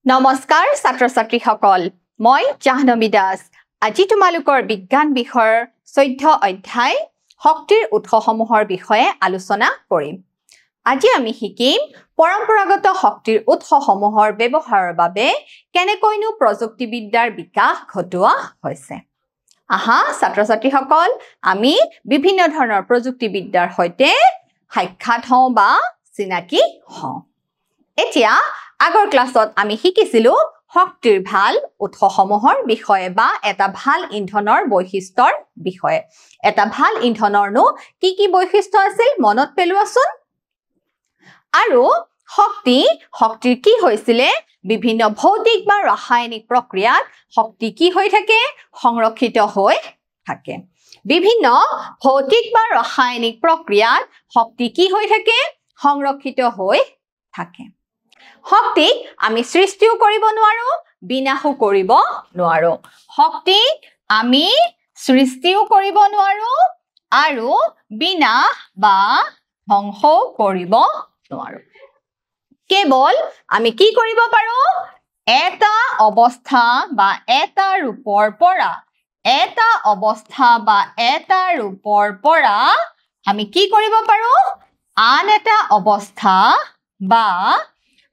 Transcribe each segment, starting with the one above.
নমস্কাৰ ছাত্ৰ ছাত্ৰীসকল মই জাহ্নবী দাস আজি তোমালোকৰ বিজ্ঞান বিষয়ৰ 14 অধ্যায় শক্তিৰ উৎসসমূহৰ বিষয়ে আলোচনা কৰিম আজি আমি শিকিম পৰম্পৰাগত শক্তিৰ উৎসসমূহৰ ব্যৱহাৰৰ বাবে কেনেকৈনো প্ৰযুক্তিবিদ্যাৰ বিকাশ ঘটোৱা হৈছে আহা ছাত্ৰ ছাত্ৰীসকল আমি বিভিন্ন ধৰণৰ প্ৰযুক্তিবিদ্যাৰ সৈতে সাক্ষাৎ হওঁ বা চিনাকি হওঁ এতিয়া আগৰ ক্লাছত আমি শিকিছিলো শক্তিৰ ভাল উৎসসমূহৰ বিষয়ে বা এটা ভাল ইন্ধনৰ বৈশিষ্ট্যৰ বিষয়ে এটা ভাল ইন্ধনৰনো কি বৈশিষ্ট্য আছিল মনত পেলোৱাচোন আৰু শক্তিৰ কি হৈছিলে বিভিন্ন ভৌতিক বা ৰাসায়নিক প্ৰক্ৰিয়াত শক্তি কি হৈ থাকে সংৰক্ষিত হৈ থাকে বিভিন্ন ভৌতিক বা ৰাসায়নিক প্ৰক্ৰিয়াত শক্তি কি হৈ থাকে সংৰক্ষিত হৈ থাকে শক্তিক আমি সৃষ্টিও কৰিব নোৱাৰো বিনাশো কৰিব নোৱাৰো শক্তিক আমি সৃষ্টিও কৰিব নোৱাৰো আৰু বিনাশ বা ধ্বংসও কৰিব নোৱাৰো কেৱল আমি কি কৰিব পাৰো এটা অৱস্থা বা এটা ৰূপৰ পৰা আমি কি কৰিব পাৰো আন এটা অৱস্থা বা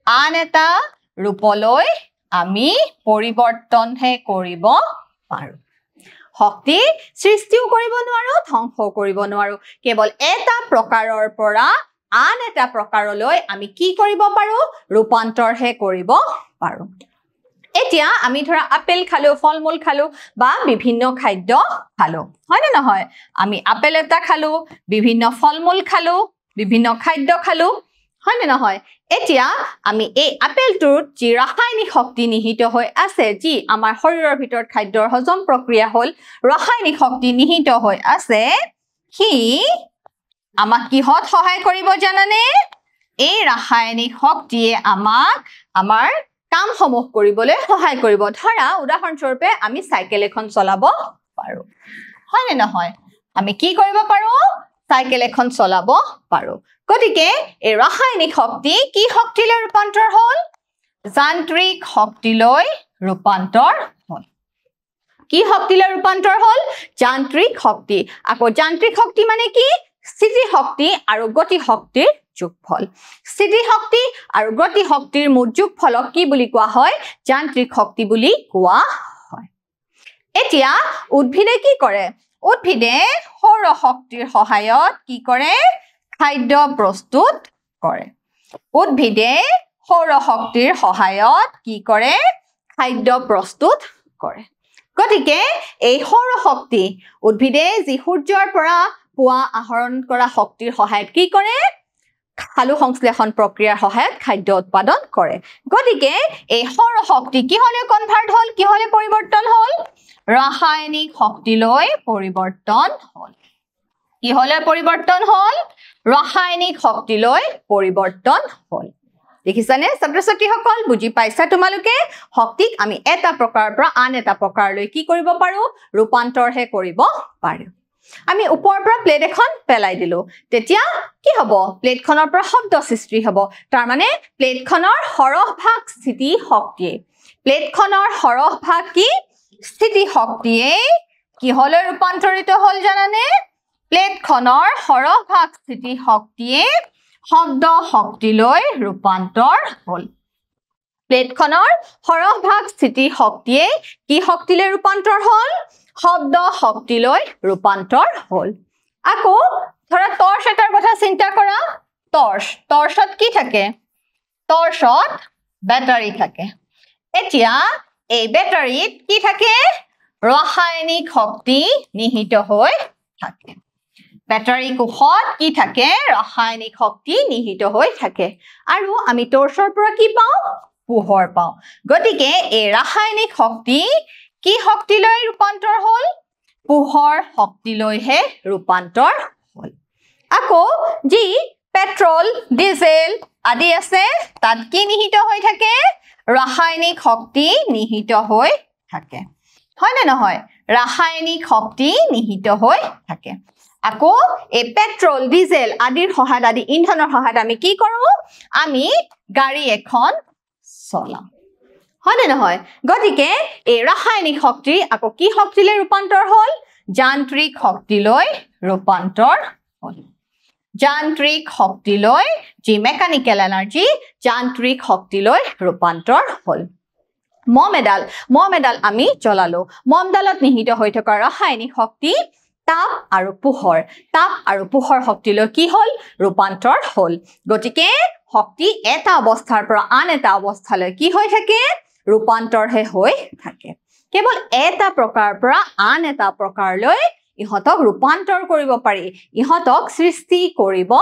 আন এটা ৰূপলৈ আমি পৰিৱৰ্তনহে কৰিব পাৰো শক্তি সৃষ্টিও কৰিব নোৱাৰো ধ্বংসও কৰিব নোৱাৰো কেৱল এটা প্ৰকাৰৰ পৰা আন এটা প্ৰকাৰলৈ আমি কি কৰিব পাৰো ৰূপান্তৰহে কৰিব পাৰো এতিয়া আমি ধৰা আপেল খালো ফলমূল খালো বা বিভিন্ন খাদ্য খালো হয় নে নহয় আমি আপেল এটা খালো বিভিন্ন ফলমূল খালো বিভিন্ন খাদ্য খালো হয় নে নহয় এতিয়া আমি এই আপেলটোত যি ৰাসায়নিক শক্তি নিহিত হৈ আছে যি আমাৰ শৰীৰৰ ভিতৰত খাদ্যৰ হজম প্ৰক্ৰিয়া হল ৰাসায়নিক শক্তি নিহিত হৈ আছে কি আমাক কিহত সহায় কৰিব জানানে এই ৰাসায়নিক শক্তিয়ে আমাক আমাৰ কামসমূহ কৰিবলৈ সহায় কৰিব ধৰা উদাহৰণস্বৰূপে আমি চাইকেল এখন চলাব পাৰো হয় নে নহয় আমি কি কৰিব পাৰো চাইকেল এখন চলাব পাৰো গতিকে এই ৰাসায়নিক শক্তি কি শক্তিলৈ ৰূপান্তৰ হল যান্ত্ৰিক শক্তিলৈ ৰূপান্তৰ হল কি শক্তিলৈ ৰূপান্তৰ হল যান্ত্ৰিক শক্তি আকৌ যান্ত্ৰিক শক্তি মানে কি স্থিতি শক্তি আৰু গতি শক্তিৰ যোগফল স্থিতি শক্তি আৰু গতি শক্তিৰ মুঠ যোগফলক কি বুলি কোৱা হয় যান্ত্ৰিক শক্তি বুলি কোৱা হয় এতিয়া উদ্ভিদে কি কৰে উদ্ভিদে সৌৰ শক্তিৰ সহায়ত কি কৰে খাদ্য প্ৰস্তুত কৰে উদ্ভিদে সৌৰ শক্তিৰ সহায়ত কি কৰে খাদ্য প্ৰস্তুত কৰে গতিকে এই সৌৰ শক্তি উদ্ভিদে যি সূৰ্যৰ পৰা পোৱা আহৰণ কৰা শক্তিৰ সহায়ত কি কৰে সালু সংশ্লেষণ প্ৰক্ৰিয়াৰ সহায়ত খাদ্য উৎপাদন কৰে গতিকে এই সৌৰ শক্তি কিহলৈ কনভাৰ্ট হল কিহলৈ পৰিৱৰ্তন হল ৰাসায়নিক শক্তিলৈ পৰিৱৰ্তন হল কিহলৈ পৰিৱৰ্তন হল ৰাসায়নিক শক্তিলৈ পৰিৱৰ্তন হল দেখিছানে ছাত্ৰ ছাত্ৰীসকল বুজি পাইছা তোমালোকে শক্তিক আমি এটা প্ৰকাৰৰ পৰা আন এটা প্ৰকাৰলৈ কি কৰিব পাৰো ৰূপান্তৰহে কৰিব পাৰো আমি ওপৰৰ পৰা প্লেট এখন পেলাই দিলো তেতিয়া কি হ'ব প্লেটখনৰ পৰা শব্দ সৃষ্টি হ'ব তাৰ মানে প্লেটখনৰ সৰহভাগ স্থিতি শক্তিয়ে প্লেটখনৰ সৰহভাগ কি স্থিতি শক্তিয়ে কিহলৈ ৰূপান্তৰিত হল জানানে প্লেটখনৰ সৰহভাগ স্থিতি শক্তিয়ে শব্দ শক্তিলৈ ৰূপান্তৰ হল প্লেটখনৰ সৰহভাগ স্থিতি শক্তিয়ে কি শক্তিলৈ ৰূপান্তৰ হল শব্দ শক্তিলৈ ৰূপান্তৰ হল আকৌ ধৰা টৰ্চ এটাৰ কথা চিন্তা কৰা টৰ্চত কি থাকে টৰ্চত বেটাৰী থাকে এতিয়া এই বেটাৰীত কি থাকে ৰাসায়নিক শক্তি নিহিত হৈ থাকে বেটাৰী কোষত কি থাকে ৰাসায়নিক শক্তি নিহিত হৈ থাকে আৰু আমি টৰ্চৰ পৰা কি পাওঁ পোহৰ পাওঁ গতিকে এই ৰাসায়নিক শক্তি কি শক্তিলৈ ৰূপান্তৰ হল পোহৰ শক্তিলৈহে ৰূপান্তৰ হল আকৌ যি পেট্ৰল ডিজেল আদি আছে তাত কি নিহিত হৈ থাকে ৰাসায়নিক শক্তি নিহিত হৈ থাকে হয় নে নহয় ৰাসায়নিক শক্তি নিহিত হৈ থাকে আকৌ এই পেট্ৰল ডিজেল আদিৰ সহায়ত আদি ইন্ধনৰ সহায়ত আমি কি কৰো আমি গাড়ী এখন চলাও হয়নে নহয় গতিকে এই ৰাসায়নিক শক্তি আকৌ কি শক্তিলৈ ৰূপান্তৰ হ'ল যান্ত্ৰিক শক্তিলৈ ৰূপান্তৰ হ'ল যান্ত্ৰিক শক্তিলৈ যি মেকানিক্যাল এনাৰ্জি যান্ত্ৰিক শক্তিলৈ ৰূপান্তৰ হ'ল মম এডাল আমি জ্বলালো মমডালত নিহিত হৈ থকা ৰাসায়নিক শক্তি তাপ আৰু পোহৰ শক্তিলৈ কি হ'ল ৰূপান্তৰ হ'ল গতিকে শক্তি এটা অৱস্থাৰ পৰা আন এটা অৱস্থালৈ কি হৈ থাকে ৰূপান্তৰহে হৈ থাকে কেৱল এটা প্ৰকাৰৰ পৰা আন এটা প্ৰকাৰলৈ ইহতক ৰূপান্তৰ কৰিব পাৰি ইহতক সৃষ্টি কৰিব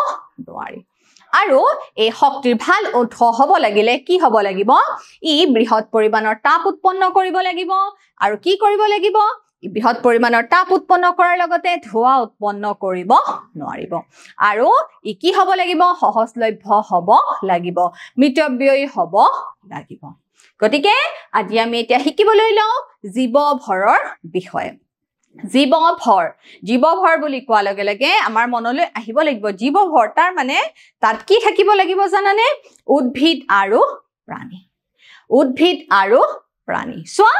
নোৱাৰি আৰু এই শক্তিৰ ভাল উৎস হ'ব লাগিলে কি হ'ব লাগিব ই বৃহৎ পৰিমাণৰ তাপ উৎপন্ন কৰিব লাগিব আৰু কি কৰিব লাগিব ই বৃহৎ পৰিমাণৰ তাপ উৎপন্ন কৰাৰ লগতে ধোঁৱা উৎপন্ন কৰিব নোৱাৰিব আৰু ই কি হ'ব লাগিব সহজলভ্য হ'ব লাগিব মিতব্যয়ী হ'ব লাগিব গতিকে আজি আমি এতিয়া শিকিবলৈ লওঁ জীৱভৰৰ বিষয়ে জীৱভৰ বুলি কোৱাৰ লগে লগে আমাৰ মনলৈ আহিব লাগিব জীৱভৰ তাৰ মানে তাত কি থাকিব লাগিব জানানে উদ্ভিদ আৰু প্ৰাণী চোৱা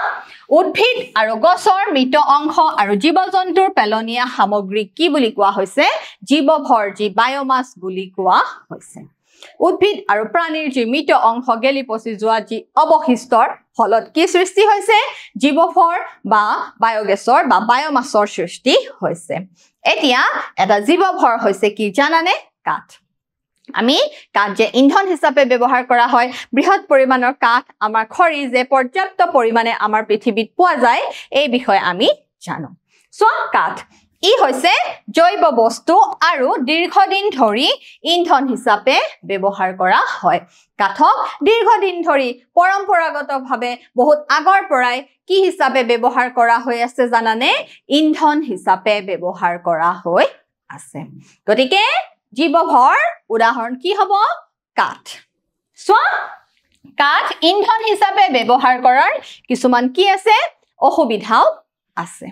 উদ্ভিদ আৰু গছৰ মৃত অংশ আৰু জীৱ-জন্তুৰ পেলনীয়া সামগ্ৰী কি বুলি কোৱা হৈছে জীৱভৰ যি বায়োমাছ বুলি কোৱা হৈছে উদ্ভিদ আৰু প্ৰাণীৰ যি মৃত অংশ গেলি পচি যোৱা যি অৱশিষ্টৰ ফলত কি সৃষ্টি হৈছে জীৱভৰ বা বায়োগেছৰ বা বায়োমাছৰ সৃষ্টি হৈছে এতিয়া এটা জীৱভৰ হৈছে কি জানানে কাঠ আমি কাঠ যে ইন্ধন হিচাপে ব্যৱহাৰ কৰা হয় বৃহৎ পৰিমাণৰ কাঠ আমাৰ খৰি যে পৰ্যাপ্ত পৰিমাণে আমাৰ পৃথিৱীত পোৱা যায় এই বিষয়ে আমি জানো চোৱা কাঠ ই হৈছে জৈৱ বস্তু আৰু দীৰ্ঘদিন ধৰি ইন্ধন হিচাপে ব্যৱহাৰ কৰা হয় কাঠক দীৰ্ঘদিন ধৰি পৰম্পৰাগতভাৱে বহুত আগৰ পৰাই কি হিচাপে ব্যৱহাৰ কৰা হৈ আছে জানানে ইন্ধন হিচাপে ব্যৱহাৰ কৰা হৈ আছে গতিকে জীৱভৰ উদাহৰণ কি হ'ব কাঠ চোৱা কাঠ ইন্ধন হিচাপে ব্যৱহাৰ কৰাৰ কিছুমান কি আছে অসুবিধাও আছে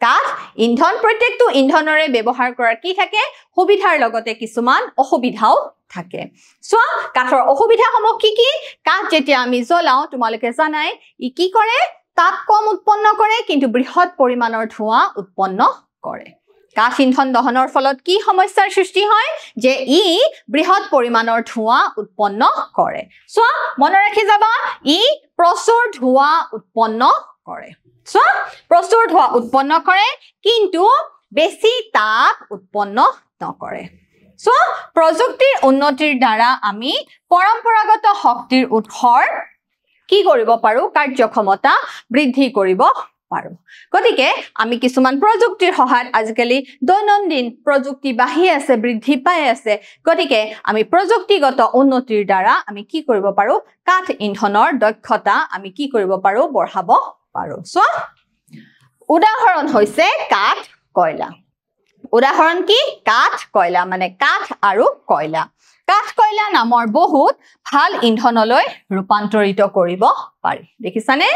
কাঠ ইন্ধন প্ৰত্যেকটো ইন্ধনৰে ব্যৱহাৰ কৰাৰ কি থাকে সুবিধাৰ লগতে কিছুমান অসুবিধাও থাকে চোৱা কাঠৰ অসুবিধাসমূহ কি কাঠ যেতিয়া আমি জ্বলাও তোমালোকে জানাই ই কি কৰে তাপ কম উৎপন্ন কৰে কিন্তু বৃহৎ পৰিমাণৰ ধোঁৱা উৎপন্ন কৰে কাঠ ইন্ধন দহনৰ ফলত কি সমস্যাৰ সৃষ্টি হয় যে ই বৃহৎ পৰিমাণৰ ধোঁৱা উৎপন্ন কৰে চোৱা মনত ৰাখি যাবা ই প্ৰচুৰ ধোঁৱা উৎপন্ন কৰে চোৱা প্ৰচুৰ ধোঁৱা উৎপন্ন কৰে কিন্তু বেছি তাপ উৎপন্ন নকৰে চোৱা প্ৰযুক্তিৰ উন্নতিৰ দ্বাৰা আমি পৰম্পৰাগত শক্তিৰ উৎসৰ কি কৰিব পাৰো কাৰ্যক্ষমতা বৃদ্ধি কৰিব পাৰো গতিকে আমি কিছুমান প্ৰযুক্তিৰ সহায়ত আজিকালি দৈনন্দিন প্ৰযুক্তি বাঢ়ি আছে বৃদ্ধি পাই আছে গতিকে আমি প্ৰযুক্তিগত উন্নতিৰ দ্বাৰা আমি কি কৰিব পাৰো কাঠ ইন্ধনৰ দক্ষতা আমি কি কৰিব পাৰো বঢ়াব পাৰো চোৱা উদাহৰণ হৈছে কাঠ কয়লা উদাহৰণ কি কাঠ কয়লা মানে কাঠ আৰু কয়লা কাঠ কয়লা নামৰ বহুত ভাল ইন্ধনলৈ ৰূপান্তৰিত কৰিব পাৰি দেখিছানে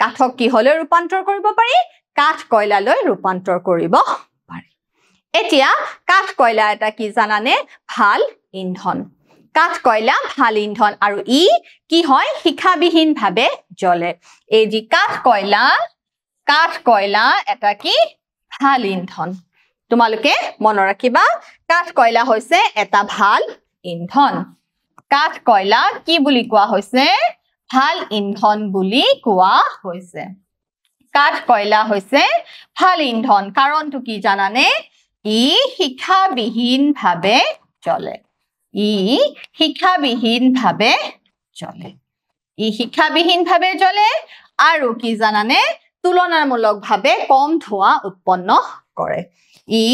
কাঠক কিহলৈ ৰূপান্তৰ কৰিব পাৰি কাঠ কয়লালৈ ৰূপান্তৰ কৰিব পাৰি এতিয়া কাঠ কয়লা এটা কি জানানে ভাল ইন্ধন কাঠ কয়লা ভাল ইন্ধন আৰু ই কি হয় শিখাবিহীন ভাৱে জ্বলে এই যি কাঠ কয়লা এটা কি ভাল ইন্ধন তোমালোকে মনত ৰাখিবা কাঠ কয়লা হৈছে এটা ভাল ইন্ধন কাঠ কয়লা কি বুলি কোৱা হৈছে ভাল ইন্ধন বুলি কোৱা হৈছে কাঠ কয়লা হৈছে ভাল ইন্ধন কাৰণটো কি জানানে ই শিখাবিহীন ভাৱে জ্বলে আৰু কি জানানে তুলনামূলকভাৱে কম ধোঁৱা উৎপন্ন কৰে ই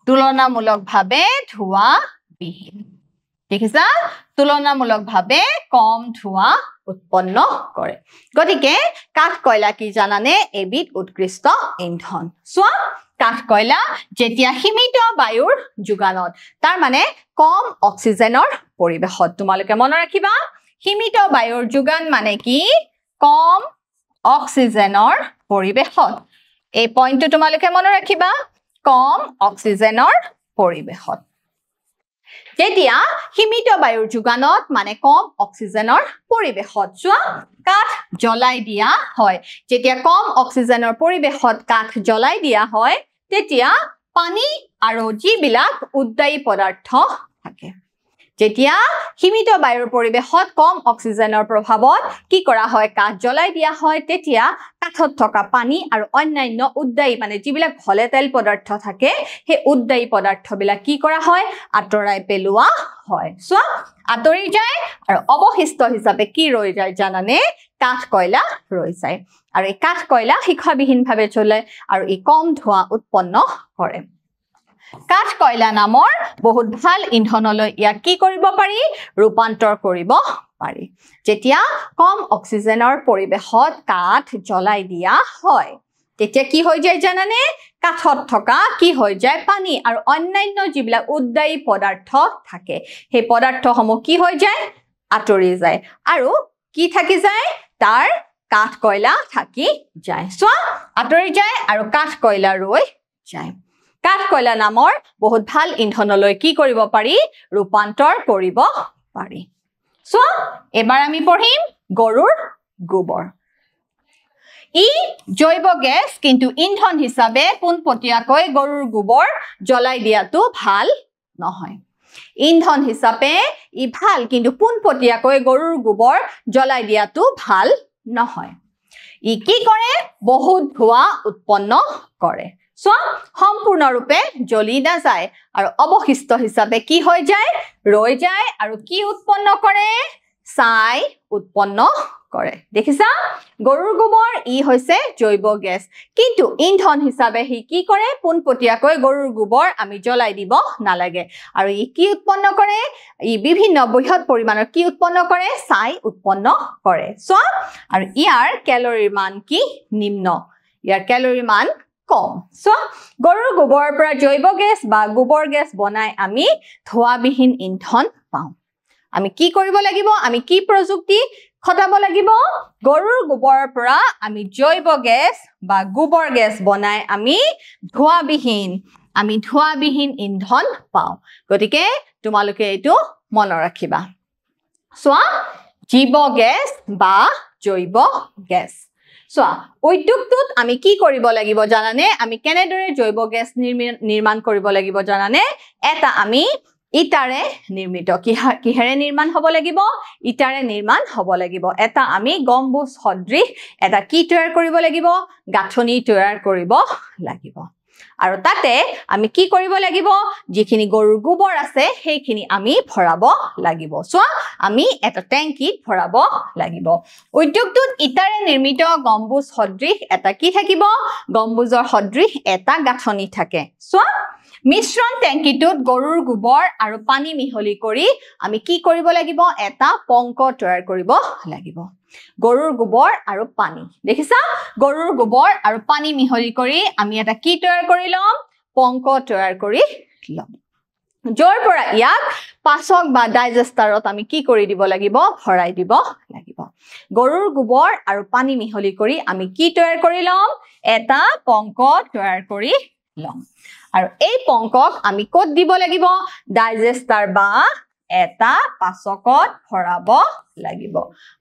তুলনামূলকভাৱে ধোঁৱাবিহীন দেখিছা তুলনামূলকভাৱে কম ধোঁৱা উৎপন্ন কৰে গতিকে কাঠ কয়লা কি জানানে এবিধ উৎকৃষ্ট ইন্ধন চোৱা কাঠ কয়লা যেতিয়া সীমিত বায়ুৰ যোগানত তাৰ মানে কম অক্সিজেনৰ পৰিবেশত তোমালোকে মনত ৰাখিবা সীমিত বায়ুৰ যোগান মানে কি কম অক্সিজেনৰ পৰিবেশত এই পইণ্টটো তোমালোকে মনত ৰাখিবা কম অক্সিজেনৰ পৰিবেশত যেতিয়া সীমিত বায়ুৰ যোগানত মানে কম অক্সিজেনৰ পৰিবেশত চোৱা কাঠ জ্বলাই দিয়া হয় যেতিয়া কম অক্সিজেনৰ পৰিবেশত কাঠ জ্বলাই দিয়া হয় তেতিয়া পানী আৰু যিবিলাক উদ্দায়ী পদাৰ্থ থাকে যেতিয়া সীমিত বায়ুৰ পৰিবেশত কম অক্সিজেনৰ প্ৰভাৱত কি কৰা হয় কাঠ জ্বলাই দিয়া হয় তেতিয়া কাঠত থকা পানী আৰু অন্যান্য উদ্দায়ী মানে যিবিলাক ভলেটাইল পদাৰ্থ থাকে সেই উদ্দায়ী পদাৰ্থবিলাক কি কৰা হয় আঁতৰাই পেলোৱা হয় চোৱা আঁতৰি যায় আৰু অৱশিষ্ট হিচাপে কি ৰৈ যায় জানানে কাঠ কয়লা ৰৈ যায় আৰু এই কাঠ কয়লা শিখাবিহীনভাৱে চলে আৰু ই কম ধোঁৱা উৎপন্ন কৰে কাঠ কয়লা নামৰ বহুত ভাল ইন্ধনলৈ ইয়াক কি কৰিব পাৰি ৰূপান্তৰ কৰিব পাৰি যেতিয়া কম অক্সিজেনৰ পৰিবেশত কাঠ জ্বলাই দিয়া হয় তেতিয়া কি হৈ যায় জানানে কাঠত থকা কি হৈ যায় পানী আৰু অন্যান্য যিবিলাক উদ্দায়ী পদাৰ্থ থাকে সেই পদাৰ্থসমূহ কি হৈ যায় আঁতৰি যায় আৰু কি থাকি যায় তাৰ কাঠ কয়লা থাকি যায় চোৱা আঁতৰি যায় আৰু কাঠ কয়লা ৰৈ যায় কাঠ কয়লা নামৰ বহুত ভাল ইন্ধনলৈ কি কৰিব পাৰি ৰূপান্তৰ কৰিব পাৰি চোৱা এবাৰ আমি পঢ়িম গৰুৰ গোবৰ ই জৈৱ গেছ কিন্তু ইন্ধন হিচাপে পোনপটীয়াকৈ গৰুৰ গোবৰ জ্বলাই দিয়াটো ভাল নহয় ইন্ধন হিচাপে ই ভাল কিন্তু পোনপটীয়াকৈ গৰুৰ গোবৰ জ্বলাই দিয়াটো ভাল নহয় ই কি কৰে বহুত ধোঁৱা উৎপন্ন কৰে চোৱা সম্পূৰ্ণৰূপে জ্বলি নাযায় আৰু অৱশিষ্ট হিচাপে কি হৈ যায় ৰৈ যায় আৰু কি উৎপন্ন কৰে ছাই উৎপন্ন কৰে দেখিছা গৰুৰ গোবৰ ই হৈছে জৈৱ গেছ কিন্তু ইন্ধন হিচাপে হি কি কৰে পোনপটীয়াকৈ গৰুৰ গোবৰ আমি জ্বলাই দিব নালাগে আৰু ই কি উৎপন্ন কৰে ই বিভিন্ন বৃহৎ পৰিমাণৰ কি উৎপন্ন কৰে ছাই উৎপন্ন কৰে চোৱা আৰু ইয়াৰ কেলৰীৰ মান কি নিম্ন ইয়াৰ কেলৰীৰ মান কম চোৱা গৰুৰ গোবৰৰ পৰা জৈৱ গেছ বা গোবৰ গেছ বনাই আমি ধোঁৱাবিহীন ইন্ধন পাওঁ আমি কি কৰিব লাগিব আমি কি প্ৰযুক্তি খটাব লাগিব গৰুৰ গোবৰৰ পৰা আমি জৈৱ গেছ বা গোবৰ গেছ বনাই আমি ধোঁৱাবিহীন ইন্ধন পাওঁ গতিকে তোমালোকে এইটো মনত ৰাখিবা চোৱা জীৱ গেছ বা জৈৱ গেছ চোৱা উদ্যোগটোত আমি কি কৰিব লাগিব জানানে আমি কেনেদৰে জৈৱ গেছ নিৰ্মাণ কৰিব লাগিব জানানে এটা আমি ইটাৰে নিৰ্মিত কিহেৰে নিৰ্মাণ হ'ব লাগিব ইটাৰে নিৰ্মাণ হ'ব লাগিব এটা আমি গম্বুজ সদৃশ এটা কি তৈয়াৰ কৰিব লাগিব গাঁথনি তৈয়াৰ কৰিব লাগিব আৰু তাতে আমি কি কৰিব লাগিব যিখিনি গৰুৰ গোবৰ আছে সেইখিনি আমি ভৰাব লাগিব চোৱা আমি এটা টেংকিত ভৰাব লাগিব উদ্যোগটোত ইটাৰে নিৰ্মিত গম্বুজ সদৃশ এটা কি থাকিব গম্বুজৰ সদৃশ এটা গাঁথনি থাকে চোৱা মিশ্ৰণ টেংকিটোত গৰুৰ গোবৰ আৰু পানী মিহলি কৰি আমি কি কৰিব লাগিব এটা পংক তৈয়াৰ কৰিব লাগিব গৰুৰ গোবৰ আৰু পানী দেখিছা গৰুৰ গোবৰ আৰু পানী মিহলি কৰি আমি এটা কি তৈয়াৰ কৰি লম পংক তৈয়াৰ কৰি লম যৰ পৰা ইয়াক পাচক বা ডাইজেষ্টাৰত আমি কি কৰি দিব লাগিব ভৰাই দিব লাগিব গৰুৰ গোবৰ আৰু পানী মিহলি কৰি আমি কি তৈয়াৰ কৰি লম এটা পংক তৈয়াৰ কৰি লম আৰু এই পংকক আমি ক'ত দিব লাগিব ডাইজেষ্টাৰ বা এটা পাচকত ভৰাব লাগিব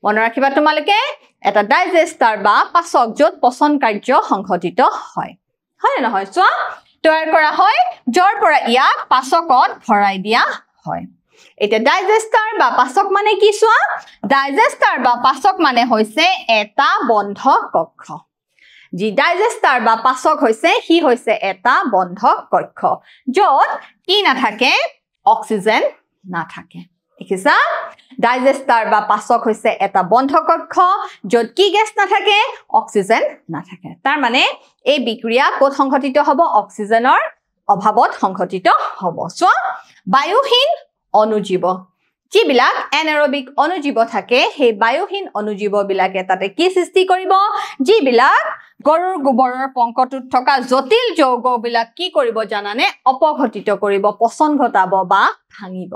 মনত ৰাখিবা তোমালোকে এটা ডাইজেষ্টাৰ বা পাচক য'ত পচন কাৰ্য সংঘটিত হয় হয় নহয় চোৱা তৈয়াৰ কৰা হয় যৰ পৰা ইয়াক পাচকত ভৰাই দিয়া হয় এটা ডাইজেষ্টাৰ বা পাচক মানে কি চোৱা ডাইজেষ্টাৰ বা পাচক মানে হৈছে এটা বন্ধ কক্ষ যি ডাইজেষ্টাৰ বা পাচক হৈছে হি হৈছে এটা বন্ধ কক্ষ য'ত কি নাথাকে অক্সিজেন নাথাকে দেখিছা ডাইজেষ্টাৰ বা পাচক হৈছে এটা বন্ধ কক্ষ য'ত কি গেছ নাথাকে অক্সিজেন নাথাকে তাৰ মানে এই বিক্ৰিয়া ক'ত সংঘটিত হ'ব অক্সিজেনৰ অভাৱত সংঘটিত হ'ব চোৱা বায়ুহীন অনুজীৱ যিবিলাক এনাৰবিক অনুজীৱ থাকে সেই বায়ুহীন অনুজীৱবিলাকে তাতে কি সৃষ্টি কৰিব যিবিলাক গৰুৰ গোবৰৰ পংকটোত থকা জটিল যৌগবিলাক কি কৰিব জানানে অপঘটিত কৰিব পচন ঘটাব বা ভাঙিব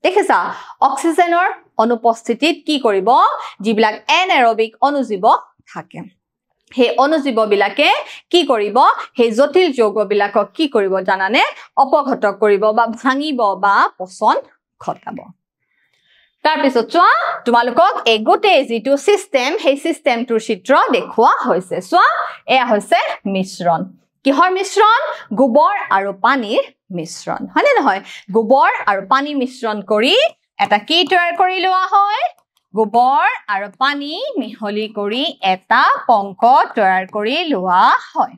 দেখিছা অক্সিজেনৰ অনুপস্থিতিত কি কৰিব যিবিলাক এনাৰবিক অনুজীৱ থাকে হে অনুজীৱ বিলাকে কি কৰিব হে জটিল যৌগ বিলাকক কি কৰিব জানানে অপঘট কৰিব বা ভাঙিব বা পচন ঘটাব তাৰ পিছত চোৱা তোমালোকক এই গোটেই যেটো সিস্টেম হে সিস্টেমটোৰ চিত্ৰ দেখুৱা হৈছে চোৱা এয়া হৈছে মিশ্ৰণ কিহৰ মিশ্ৰণ গোবৰ আৰু পানীৰ মিশ্ৰণ হয়নে নহয় গোবৰ আৰু পানী মিশ্ৰণ কৰি এটা কি তৈয়াৰ কৰি লোৱা হয় গোবৰ আৰু পানী মিহলি কৰি এটা পংক তৈয়াৰ কৰি লোৱা হয়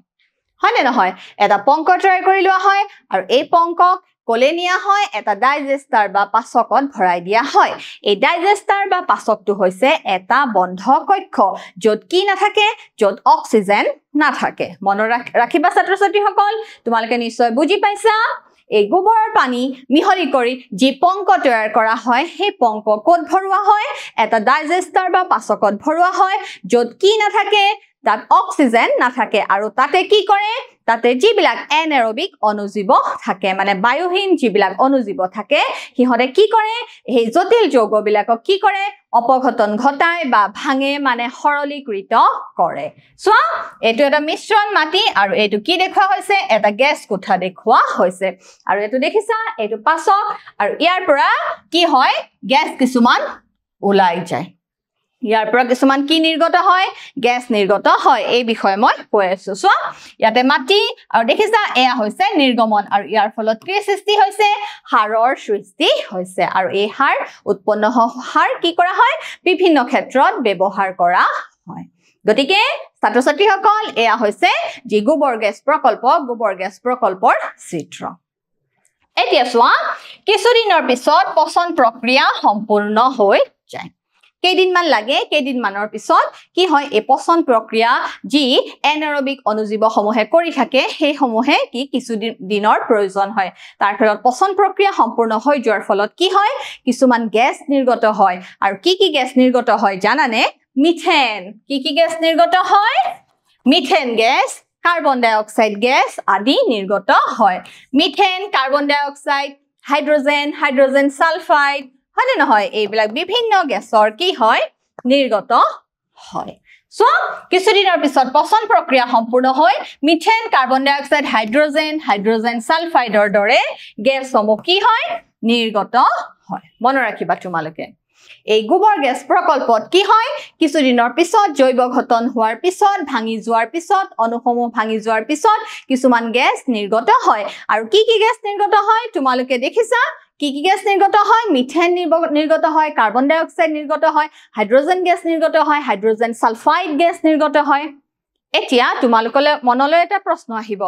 হয়নে নহয় এটা পংক তৈয়াৰ কৰি লোৱা হয় আৰু এই পংকক কোলে নিয়া হয় এটা ডাইজেষ্টাৰ বা পাচকত ভৰাই দিয়া হয় এই ডাইজেষ্টাৰ বা পাচকটো হৈছে এটা বন্ধ কক্ষ য'ত কি নাথাকে য'ত অক্সিজেন নাথাকে মনত ৰাখিবা ছাত্ৰ-ছাত্ৰীসকল তোমালোকে নিশ্চয় বুজি পাইছা এই গোবৰৰ পানী মিহলি কৰি যি পংক তৈয়াৰ কৰা হয় সেই পংক ক'ত ভৰোৱা হয় এটা ডাইজেষ্টাৰ বা পাচকত ভৰোৱা হয় য'ত কি নাথাকে তাত অক্সিজেন নাথাকে আৰু তাতে কি কৰে তাতে যিবিলাক এনাৰবিক অনুজীৱ থাকে মানে বায়ুহীন যিবিলাক অনুজীৱ থাকে হিহতে কি কৰে এই জটিল যৌগবিলাকক কি কৰে অপঘটন ঘটায় বা ভাঙে মানে সৰলীকৃত কৰে চোৱা এটো এটা মিশ্ৰণ মাটি আৰু এটো কি দেখুৱা হৈছে এটা গেছ কোঠা দেখুৱা হৈছে আৰু এটো দেখিছা এটো পাচক আৰু ইয়াৰ পৰা কি হয় গেছ কিছুমান ওলাই যায় ইয়াৰ পৰা কিছুমান কি নিৰ্গত হয় গ্যাস নিৰ্গত হয় এই বিষয়ে মই কৈ আছো চোৱা ইয়াতে মাটি আৰু দেখিছা এয়া হৈছে নিৰ্গমন আৰু ইয়াৰ ফলত কি সৃষ্টি হৈছে হাৰৰ সৃষ্টি হৈছে আৰু এই হাৰ উৎপন্ন হাৰ কি কৰা হয় বিভিন্ন ক্ষেত্ৰত ব্যৱহাৰ কৰা হয় গতিকে ছাত্ৰ-ছাত্ৰীসকল এয়া হৈছে যি গোবৰ গেছ প্ৰকল্পৰ চিত্ৰ এতিয়া চোৱা কিছুদিনৰ পিছত পচন প্ৰক্ৰিয়া সম্পূৰ্ণ হৈ যায় কেইদিনমান লাগে কেইদিনমানৰ পিছত কি হয় এই পচন প্ৰক্ৰিয়া যি এনাৰবিক অনুজীৱ সমূহে কৰি থাকে সেই সমূহে কি কিছুদিনৰ প্ৰয়োজন হয় তাৰ ফলত পচন প্ৰক্ৰিয়া সম্পূৰ্ণ হৈ যোৱাৰ ফলত কি হয় কিছুমান গেছ নিৰ্গত হয় আৰু কি গেছ নিৰ্গত হয় জানানে মিথেন কি গেছ নিৰ্গত হয় মিথেন গেছ কাৰ্বন ডাই অক্সাইড গেছ আদি নিৰ্গত হয় মিথেন কাৰ্বন ডাই অক্সাইড হাইড্ৰোজেন সালফাইড হয়নে নহয় এইবিলাক বিভিন্ন গেছৰ কি হয় নিৰ্গত হয় সো কিছুদিনৰ পিছত পচন প্ৰক্ৰিয়া সম্পূৰ্ণ হৈ মিথেন কাৰ্বন ডাই অক্সাইড হাইড্ৰোজেন সালফাইডৰ দৰে গেছসমূহ কি হয় নিৰ্গত হয় মনত ৰাখিবা তোমালোকে এই গোবৰ গেছ প্ৰকল্পত কি হয় কিছুদিনৰ পিছত জৈৱ ঘটন হোৱাৰ পিছত ভাঙি যোৱাৰ পিছত অনুসমূহ ভাঙি যোৱাৰ পিছত কিছুমান গেছ নিৰ্গত হয় আৰু কি গেছ নিৰ্গত হয় তোমালোকে দেখিছা কি গেছ নিৰ্গত হয় মিথেন নিৰ্গত হয় কাৰ্বন ডাই অক্সাইড নিৰ্গত হয় হাইড্ৰোজেন গেছ নিৰ্গত হয় হাইড্ৰোজেন সালফাইড গেছ নিৰ্গত হয় এতিয়া তোমালোকলে মনলৈ এটা প্ৰশ্ন আহিব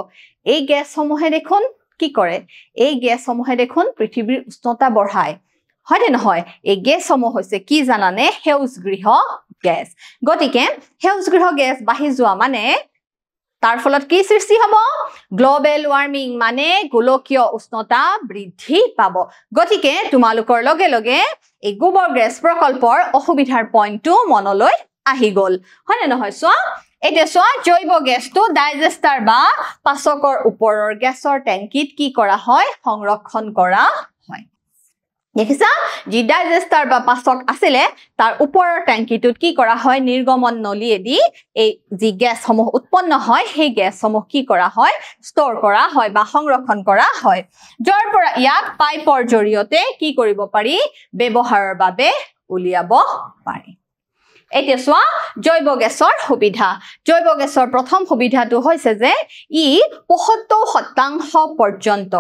এই গেছসমূহে দেখোন কি কৰে এই গেছসমূহে দেখোন পৃথিৱীৰ উষ্ণতা বঢ়ায় হয়নে নহয় এই গেছসমূহ হৈছে কি জানানে সেউজগৃহ গেছ গতিকে সেউজগৃহ গেছ বাঢ়ি যোৱা মানে তাৰ ফলত কি সৃষ্টি হ'ব গ্লোবেল ওয়াৰ্মিং মানে গোলকীয় উষ্ণতা বৃদ্ধি পাব গতিকে তোমালোকৰ লগে লগে এই গোবৰ গেছ প্ৰকল্পৰ অসুবিধাৰ পইণ্টটো মনলৈ আহি গল হয়নে নহয় চোৱা এতিয়া চোৱা জৈৱ গেছটো ডাইজেষ্টাৰ বা পাচকৰ ওপৰৰ গেছৰ টেংকিত কি কৰা হয় সংৰক্ষণ কৰা হয় দেখিছা যি ডাইজেষ্টাৰ বা পাচক আছিলে তাৰ ওপৰৰ টেংকিটোত কি কৰা হয় নিৰ্গমন নলীয়েদি এই যি গেছসমূহ উৎপন্ন হয় সেই গেছসমূহ কি কৰা হয় ষ্টৰ কৰা হয় বা সংৰক্ষণ কৰা হয় যাৰ পৰা ইয়াক পাইপৰ জৰিয়তে কি কৰিব পাৰি ব্যৱহাৰৰ বাবে উলিয়াব পাৰি এতিয়া চোৱা জৈৱ গেছৰ সুবিধা জৈৱ গেছৰ প্ৰথম সুবিধাটো হৈছে যে ই ৭৫% পৰ্যন্ত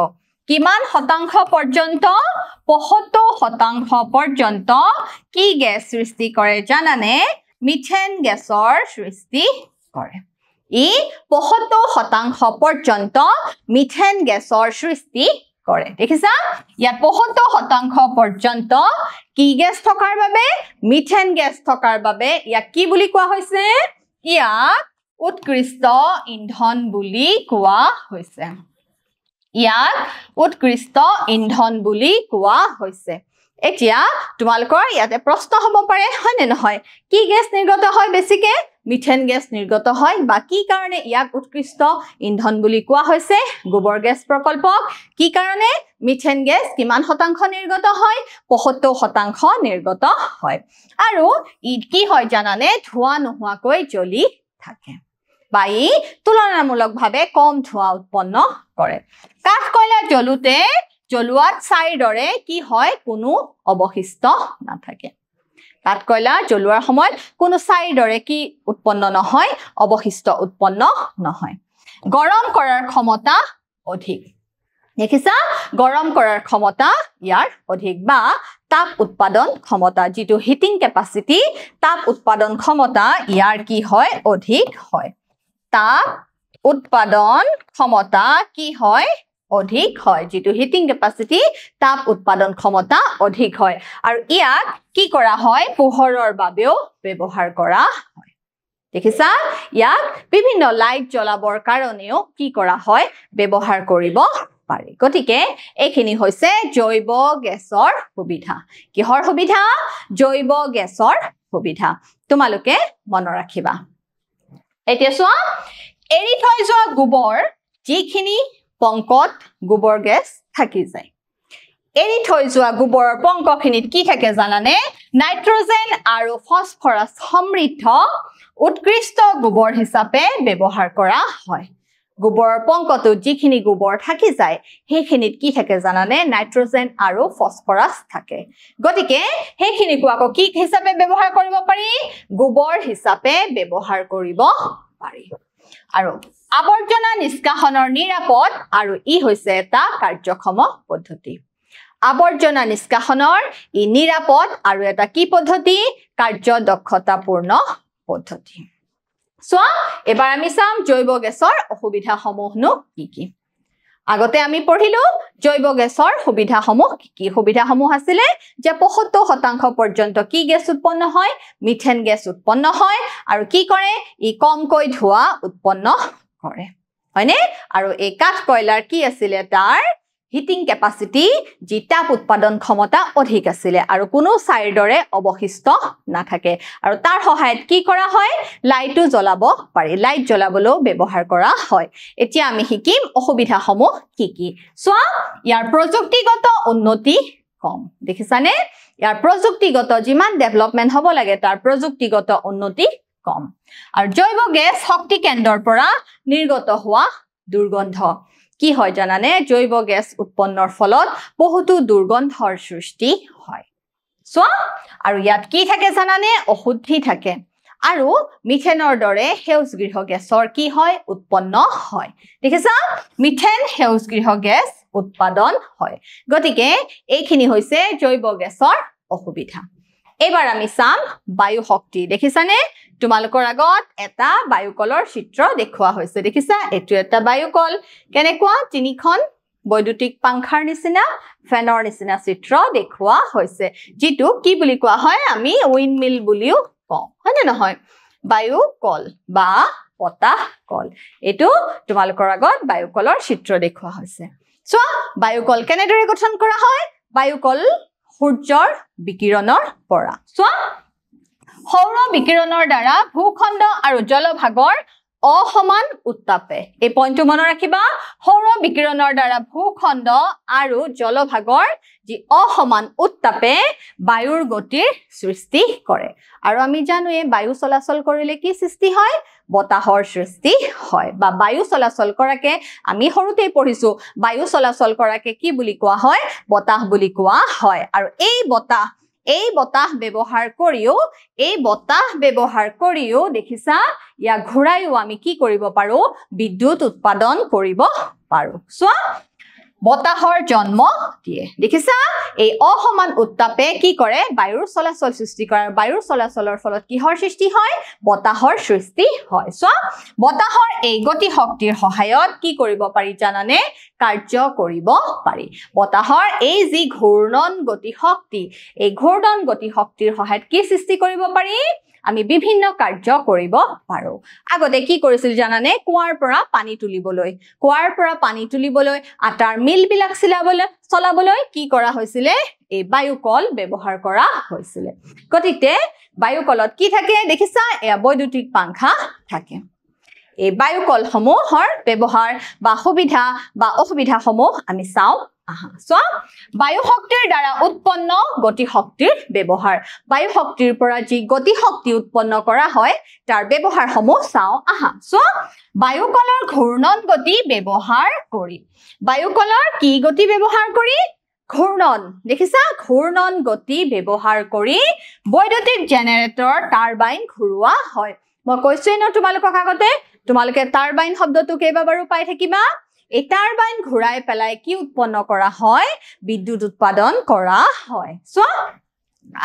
কিমান শতাংশ পৰ্যন্ত ৭৫% পৰ্যন্ত কি গেছ সৃষ্টি কৰে জানানে মিথেন গেছৰ সৃষ্টি কৰে ই ৭৫% পৰ্যন্ত মিথেন গেছৰ সৃষ্টি কৰে দেখিছা ইয়াত ৭৫% পৰ্যন্ত কি গেছ থকাৰ বাবে মিথেন গেছ থকাৰ বাবে ইয়াক কি বুলি কোৱা হৈছে ইয়াক উৎকৃষ্ট ইন্ধন বুলি কোৱা হৈছে ইয়াক উৎকৃষ্ট ইন্ধন বুলি কোৱা হৈছে এতিয়া তোমালোকৰ ইয়াতে প্ৰশ্ন হ'ব পাৰে হয়নে নহয় কি গেছ নিৰ্গত হয় বেছিকে মিথেন গেছ নিৰ্গত হয় বা কি কাৰণে ইয়াক উৎকৃষ্ট ইন্ধন বুলি কোৱা হৈছে গোবৰ গেছ প্ৰকল্পক কি কাৰণে মিথেন গেছ কিমান শতাংশ নিৰ্গত হয় ৭৫% নিৰ্গত হয় আৰু ই কি হয় জানানে ধোঁৱা নোহোৱাকৈ জ্বলি থাকে বা ই তুলনামূলকভাৱে কম ধোঁৱা উৎপন্ন কৰে কাঠ কয়লা জ্বলোৱাত ছাইৰ দৰে কি হয় কোনো অৱশিষ্ট নাথাকে কাঠ কয়লা জ্বলোৱাৰ সময়ত কোনো ছাইৰ দৰে কি উৎপন্ন নহয় অৱশিষ্ট উৎপন্ন নহয় গৰম কৰাৰ ক্ষমতা অধিক দেখিছা গৰম কৰাৰ ক্ষমতা ইয়াৰ অধিক বা তাপ উৎপাদন ক্ষমতা যেটো হিটিং ক্যাপাসিটি তাপ উৎপাদন ক্ষমতা ইয়াৰ কি হয় অধিক হয় তাপ উৎপাদন ক্ষমতা কি হয় অধিক হয় যেটো হিটিং ক্যাপাসিটি তাপ উৎপাদন ক্ষমতা অধিক হয় আৰু ইয়াক কি কৰা হয় পোহৰৰ বাবেও ব্যৱহাৰ কৰা হয় দেখিছা ইয়াক বিভিন্ন লাইট জ্বলাবৰ কাৰণেও কি কৰা হয় ব্যৱহাৰ কৰিব পাৰি গতিকে এইখিনি হৈছে জৈৱ গেছৰ সুবিধা কিহৰ সুবিধা জৈৱ গেছৰ সুবিধা তোমালোকে মন ৰাখিবা এতিয়া চোৱা এৰি থৈ যোৱা গোবৰ যিখিনি পংকত গোবৰ গেছ থাকি যায় এৰি থৈ যোৱা গোবৰৰ পংকখিনিত কি থাকে জানানে নাইট্ৰজেন আৰু ফসফৰাছ সমৃদ্ধ উৎকৃষ্ট গোবৰ হিচাপে ব্যৱহাৰ কৰা হয় গোবৰৰ পংকটো যিখিনি গোবৰ থাকি যায় সেইখিনিত কি থাকে জানানে নাইট্ৰজেন আৰু ফসফৰাছ থাকে গতিকে সেইখিনিকো আকৌ কি হিচাপে ব্যৱহাৰ কৰিব পাৰি গোবৰ হিচাপে ব্যৱহাৰ কৰিব পাৰি আৰু আৱৰ্জনা নিষ্কাশনৰ নিৰাপদ আৰু ই হৈছে এটা কাৰ্যক্ষম পদ্ধতি আৱৰ্জনা নিষ্কাশনৰ ই নিৰাপদ আৰু এটা কি পদ্ধতি কাৰ্যদক্ষতাপূৰ্ণ পদ্ধতি সোৱা এবাৰ আমি চাম জৈৱ গেছৰ অসুবিধাসমূহনো কি কি আগতে আমি পঢ়িলো জৈৱ গেছৰ সুবিধাসমূহ কি সুবিধাসমূহ আছিল যে ৭৫% পৰ্যন্ত কি গেছ উৎপন্ন হয় মিথেন গেছ উৎপন্ন হয় আৰু কি কৰে ই কমকৈ ধোঁৱা উৎপন্ন কৰে হয়নে আৰু এই কাঠ কয়লাৰ কি আছিল তাৰ হিটিং ক্যাপাসিটি যি তাপ উৎপাদন ক্ষমতা অধিক আছিল আৰু কোনো ছাইৰ দৰে অৱশিষ্ট নাথাকে আৰু তাৰ সহায়ত কি কৰা হয় লাইটও জ্বলাব পাৰি লাইট জ্বলাবলৈও ব্যৱহাৰ কৰা হয় এতিয়া আমি শিকিম অসুবিধাসমূহ কি কি সোৱা ইয়াৰ প্ৰযুক্তিগত উন্নতি কম দেখিছানে ইয়াৰ প্ৰযুক্তিগত যিমান ডেভেলপমেন্ট হ'ব লাগে তাৰ প্ৰযুক্তিগত উন্নতি কম আৰু জৈৱ গেছ শক্তি কেন্দ্ৰৰ পৰা নিৰ্গত হোৱা দুৰ্গন্ধ কি হয় জানানে জৈৱ গেছ উৎপন্নৰ ফলত বহুতো দুৰ্গন্ধৰ সৃষ্টি হয় সোৱা আৰু ইয়াত কি থাকে জানানে অশুদ্ধি থাকে আৰু মিথেনৰ দৰে সেউজগৃহ গেছৰ কি হয় উৎপন্ন হয় দেখিছা মিথেন সেউজগৃহ গেছ উৎপাদন হয় গতিকে এইখিনি হৈছে জৈৱ গেছৰ অসুবিধা এবাৰ আমি চাম বায়ু শক্তি দেখিছানে তোমালোকৰ আগত এটা বায়ুকলৰ চিত্ৰ দেখুৱা হৈছে দেখিছা এটো এটা বায়ুকল কেনেকুৱা তিনিখন বৈদ্যুতিক পাংখাৰ নিচিনা ফেনৰ নিচিনা চিত্ৰ দেখুৱা হৈছে যেটো কি বুলি কোৱা হয় আমি উইণ্ডমিল বুলিও কওঁ হয়নে নহয় বায়ুকল বা পতাহ কল এটো তোমালোকৰ আগত বায়ুকলৰ চিত্ৰ দেখুৱা হৈছে সোৱা বায়ুকল কেনেদৰে গঠন কৰা হয় বায়ুকল সূৰ্যৰ বিকিৰণৰ পৰা সোৱা সৌৰ বিকিৰণৰ দ্বাৰা ভূখণ্ড আৰু জলভাগৰ অসমান উত্তাপে এই পইণ্টটো মনত ৰাখিবা সৌৰ বিকিৰণৰ দ্বাৰা ভূখণ্ড আৰু জলভাগৰ যি অসমান উত্তাপে বায়ুৰ গতিৰ সৃষ্টি কৰে আৰু আমি জানো এই বায়ু চলাচল কৰিলে কি সৃষ্টি হয় বতাহৰ সৃষ্টি হয় বা বায়ু চলাচল কৰাকে আমি সৰুতেই পঢ়িছো বায়ু চলাচল কৰাকে কি বুলি কোৱা হয় বতাহ বুলি কোৱা হয় আৰু এই বতাহ ব্যৱহাৰ কৰিও দেখিছা ইয়া ঘূৰাইও আমি কি কৰিব পাৰো বিদ্যুৎ উৎপাদন কৰিব পাৰো সোৱা বতাহৰ জন্ম দিয়ে দেখিছা এই অসমান উত্তাপে কি কৰে বায়ুৰ চলাচল সৃষ্টি কৰে বায়ুৰ চলাচলৰ ফলত কিহৰ সৃষ্টি হয় বতাহৰ সৃষ্টি হয় সোৱা বতাহৰ এই গতি শক্তিৰ সহায়ত কি কৰিব পাৰি জানানে কাৰ্য কৰিব পাৰি বতাহৰ এই যি ঘূৰ্ণন গতি শক্তি এই ঘূৰ্ণন গতি শক্তিৰ সহায়ত কি সৃষ্টি কৰিব পাৰি আমি বিভিন্ন কাৰ্য কৰিব পাৰো আগতে কি কৰিছিল জানানে কুৱাৰ পৰা পানী তুলিবলৈ আটাৰ মিল বিলাক চলাবলৈ কি কৰা হৈছিল এই বায়ুকল ব্যৱহাৰ কৰা হৈছিল গতিকে বায়ুকলত কি থাকে দেখিছা এয়া বৈদ্যুতিক পাংখা থাকে এই বায়ুকলসমূহৰ ব্যৱহাৰ বা সুবিধা বা অসুবিধাসমূহ আমি চাওঁ আহা সো বায়ু শক্তিৰ দ্বাৰা উৎপন্ন গতি শক্তিৰ ব্যৱহাৰ বায়ু শক্তিৰ পৰা যি গতি শক্তি উৎপন্ন কৰা হয় তাৰ ব্যৱহাৰসমূহ চাওঁ আহা সো বায়ুকলৰ ঘূৰ্ণন গতি ব্যৱহাৰ কৰি বায়ুকলৰ কি গতি ব্যৱহাৰ কৰি ঘূৰ্ণন দেখিছা ঘূৰ্ণন গতি ব্যৱহাৰ কৰি বৈদ্যুতিক জেনাৰেটৰ টাৰবাইন ঘূৰোৱা হয় মই কৈছোই ন তোমালোকক আগতে তোমালোকে টাৰবাইন শব্দটো কেইবাবাৰো পাই থাকিবা এই টাৰবাইন ঘূৰাই পেলাই কি উৎপন্ন কৰা হয় বিদ্যুৎ উৎপাদন কৰা হয় সো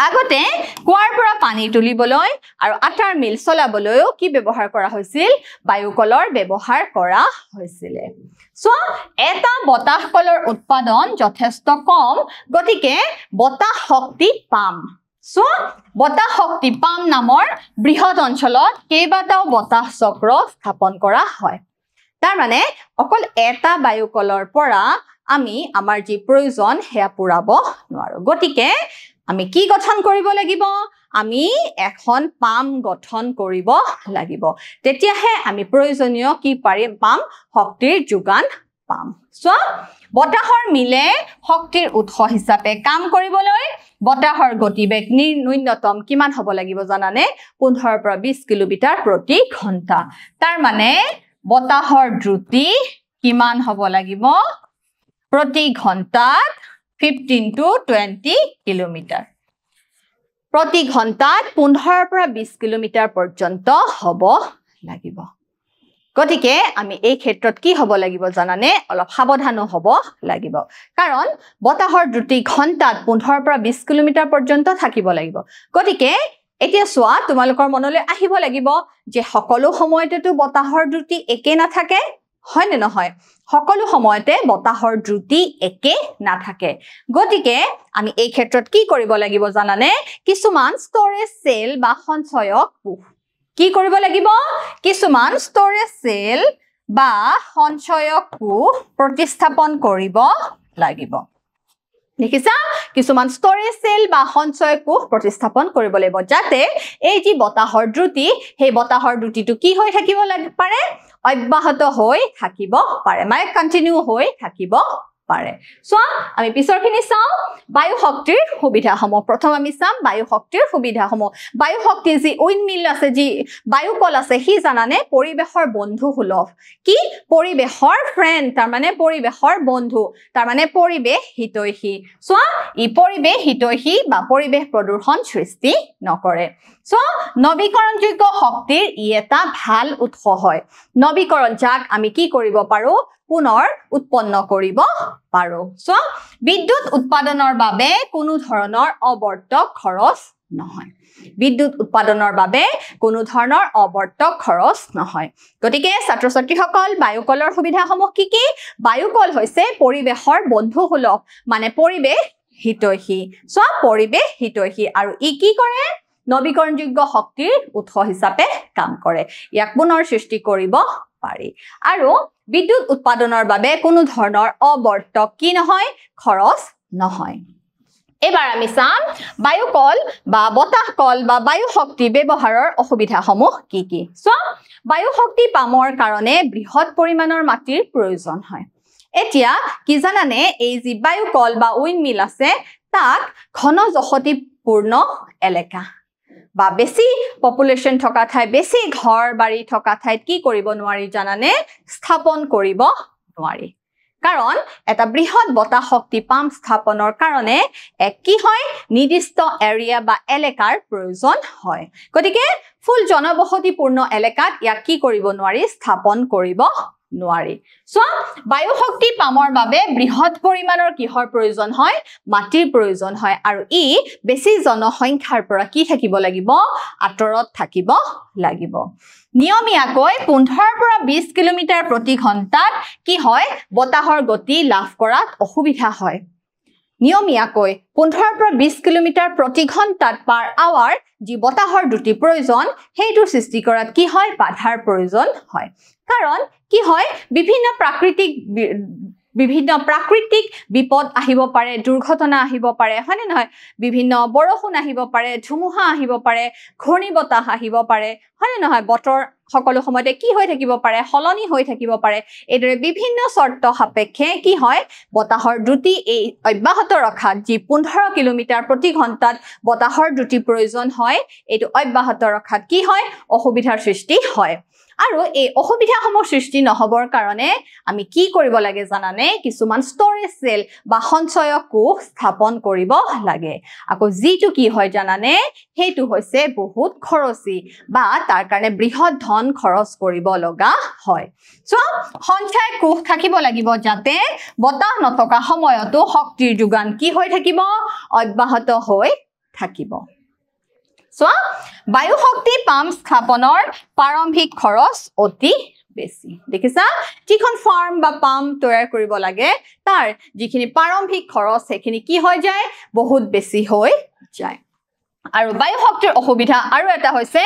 আগতে কুৱাৰ পৰা পানী তুলিবলৈ আৰু আটাৰ মিল চলাবলৈও কি ব্যৱহাৰ কৰা হৈছিল বায়ুকলৰ ব্যৱহাৰ কৰা হৈছিল সো এটা বতাহ কলৰ উৎপাদন যথেষ্ট কম গতিকে বতাহ শক্তি পাম সো বতাহ শক্তি পাম নামৰ বৃহৎ অঞ্চলত কেইবাটাও বতাহ চক্ৰ স্থাপন কৰা হয় তাৰ মানে অকল এটা বায়ুকলৰ পৰা আমি আমাৰ যি প্ৰয়োজন হেয়া পুৰাব নোৱাৰো গতিকে আমি কি গঠন কৰিব লাগিব আমি এখন পাম গঠন কৰিব লাগিব তেতিয়াহে আমি প্ৰয়োজনীয় কি পাম শক্তিৰ যোগান পাম সো বতাহৰ মিলে শক্তিৰ উৎস হিচাপে কাম কৰিবলৈ বতাহৰ গতিবেগ ন্যূনতম কিমান হ'ব লাগিব জানানে 15 পৰা 20 কিলোমিটাৰ প্ৰতি ঘণ্টা তাৰ মানে বতাহৰ দ্ৰুতি কিমান হ'ব লাগিব প্ৰতি ঘণ্টাত 15 to 20 কিলোমিটাৰ প্ৰতি ঘণ্টাত 15 পৰা 20 কিলোমিটাৰ পৰ্যন্ত হ'ব লাগিব গতিকে আমি এই ক্ষেত্ৰত কি হ'ব লাগিব জানানে অলপ সাৱধানো হ'ব লাগিব কাৰণ বতাহৰ দ্ৰুতি ঘণ্টাত 15 পৰা 20 কিলোমিটাৰ পৰ্যন্ত থাকিব লাগিব গতিকে এতিয়া সোৱা তোমালোকৰ মনলৈ আহিব লাগিব যে সকলো সময়তেতো বতাহৰ দ্ৰুতি একে নাথাকে হয় নে নহয় সকলো সময়তে বতাহৰ দ্ৰুতি একে নাথাকে গতিকে আমি এই ক্ষেত্ৰত কি কৰিব লাগিব জানানে কিছুমান ষ্টৰেজ সেল বা সঞ্চয়ক কোষ কি কৰিব লাগিব কিছুমান ষ্টৰেজ সেল বা সঞ্চয়ক কোষ প্ৰতিস্থাপন কৰিব লাগিব দেখিছা কিছুমান ষ্টৰেজ সেল বা সঞ্চয় কোষ প্ৰতিস্থাপন কৰিব লাগিব যাতে এই যি বতাহৰ দ্ৰুতি সেই বতাহৰ দ্ৰুতিটো কি হৈ থাকিব পাৰে অব্যাহত হৈ থাকিব পাৰে মানে কন্টিনিউ হৈ থাকিব পাৰে সো আমি পিছৰখিনি চাওঁ বায়ু শক্তিৰ সুবিধাসমূহ প্ৰথম আমি চাম বায়ু শক্তিৰ সুবিধাসমূহ বায়ু শক্তি যি উইণ্ডমিল আছে যি বায়ুকল আছে হি জানানে পৰিবেশৰ বন্ধু সুলভ কি পৰিবেশৰ ফ্ৰেন্ড তাৰ মানে পৰিবেশৰ বন্ধু তাৰ মানে পৰিবেশ হিতৈষী সো ই পৰিবেশ হিতৈষী বা পৰিবেশ প্ৰদূষণ সৃষ্টি নকৰে সো নৱীকৰণযোগ্য শক্তিৰ ই এটা ভাল উৎস হয় নৱীকৰণ যাক আমি কি কৰিব পাৰো পুনৰ উৎপন্ন কৰিব পাৰো সো বিদ্যুৎ উৎপাদনৰ বাবে কোনো ধৰণৰ অবৰ্তক খৰচ নহয় বিদ্যুৎ উৎপাদনৰ বাবে কোনো ধৰণৰ অবৰ্তক খৰচ নহয় গতিকে ছাত্ৰ ছাত্ৰীসকল বায়ুকলৰ সুবিধাসমূহ কি কি বায়ুকল হৈছে পৰিবেশৰ বন্ধু সুলভ মানে পৰিবেশ হিতৈষী সো পৰিবেশ হিতৈষী আৰু ই কি কৰে নৱীকৰণযোগ্য শক্তিৰ উৎস হিচাপে কাম কৰে ইয়াক পুনৰ সৃষ্টি কৰিব পাৰি আৰু বিদ্যুৎ উৎপাদনৰ বাবে কোনো ধৰণৰ অবৰ্তক কি নহয় খৰচ নহয় এবাৰ আমি চাম বায়ুকল বা বতাহ কল বা বায়ু শক্তি ব্যৱহাৰৰ অসুবিধাসমূহ কি কি সো বায়ু শক্তি পামৰ কাৰণে বৃহৎ পৰিমাণৰ মাটিৰ প্ৰয়োজন হয় এতিয়া কি জানানে এই যি বায়ুকল বা উইণ্ডমিল আছে তাক ঘন জনবসতিপূৰ্ণ এলেকা বা বেছি পপুলেশন থকা ঠাই বেছি ঘৰ বাৰী থকা ঠাইত কি কৰিব নোৱাৰি জানানে স্থাপন কৰিব নোৱাৰি কাৰণ এটা বৃহৎ বতাহ শক্তি পাম্প স্থাপনৰ কাৰণে কি হয় নিৰ্দিষ্ট এৰিয়া বা এলেকাৰ প্ৰয়োজন হয় গতিকে ফুল জনবসতিপূৰ্ণ এলেকাত ইয়াক কি কৰিব নোৱাৰি স্থাপন কৰিব নোৱাৰি সো বায়ু শক্তি পামৰ বাবে বৃহৎ পৰিমাণৰ কিহৰ প্ৰয়োজন হয় মাটিৰ প্ৰয়োজন হয় আৰু ই বেছি জনসংখ্যাৰ পৰা কি থাকিব লাগিব আতৰত থাকিব লাগিব নিয়মীয়াকৈ 15 পৰা 20 কিলোমিটাৰ প্ৰতি ঘণ্টাত কি হয় বতাহৰ গতি লাভ কৰাত অসুবিধা হয় নিয়মীয়াকৈ 15 পৰা 20 কিলোমিটাৰ প্ৰতি ঘণ্টাত পাৰ আৱাৰ যি বতাহৰ দ্ৰুতি প্ৰয়োজন হেইটো সৃষ্টি কৰাত কি হয় বাধাৰ প্ৰয়োজন হয় কাৰণ কি হয় বিভিন্ন প্ৰাকৃতিক বিভিন্ন প্ৰাকৃতিক বিপদ আহিব পাৰে দুৰ্ঘটনা আহিব পাৰে হয়নে নহয় বিভিন্ন বৰষুণ আহিব পাৰে ধুমুহা আহিব পাৰে ঘূৰ্ণীবতাহ আহিব পাৰে হয়নে নহয় বতৰ সকলো সময়তে কি হৈ থাকিব পাৰে হলনি হৈ থাকিব পাৰে এইদৰে বিভিন্ন শৰ্ত সাপেক্ষে কি হয় বতাহৰ দ্ৰুতি এই অব্যাহত ৰখাত যি 15 কিলোমিটাৰ প্ৰতি ঘণ্টাত বতাহৰ দ্ৰুতি প্ৰয়োজন হয় এইটো অব্যাহত ৰখাত কি হয় অসুবিধাৰ সৃষ্টি হয় আৰু এই অসুবিধাসমূহ সৃষ্টি নহবৰ কাৰণে আমি কি কৰিব লাগে জানানে কিছুমান ষ্টৰেজ সেল বা সঞ্চয় কোষ স্থাপন কৰিব লাগে আকৌ যিটো কি হয় জানানে হেতু হৈছে বহুত খৰচী বা তাৰ কাৰণে বৃহৎ ধন খৰচ কৰিব লগা হয় সো সঞ্চয় কোষ থাকিব লাগিব যাতে বতাহ নথকা সময়তো শক্তিৰ যোগান কি হৈ থাকিব অব্যাহত হৈ থাকিব সো বায়ু শক্তি পাম্প স্থাপনৰ প্ৰাৰম্ভিক খৰচ অতি বেছি দেখিছা যিখন ফাৰ্ম বা পাম্প তৈয়াৰ কৰিব লাগে তাৰ যিখিনি প্ৰাৰম্ভিক খৰচ সেইখিনি কি হৈ যায় বহুত বেছি হৈ যায় আৰু বায়ু শক্তিৰ অসুবিধা আৰু এটা হৈছে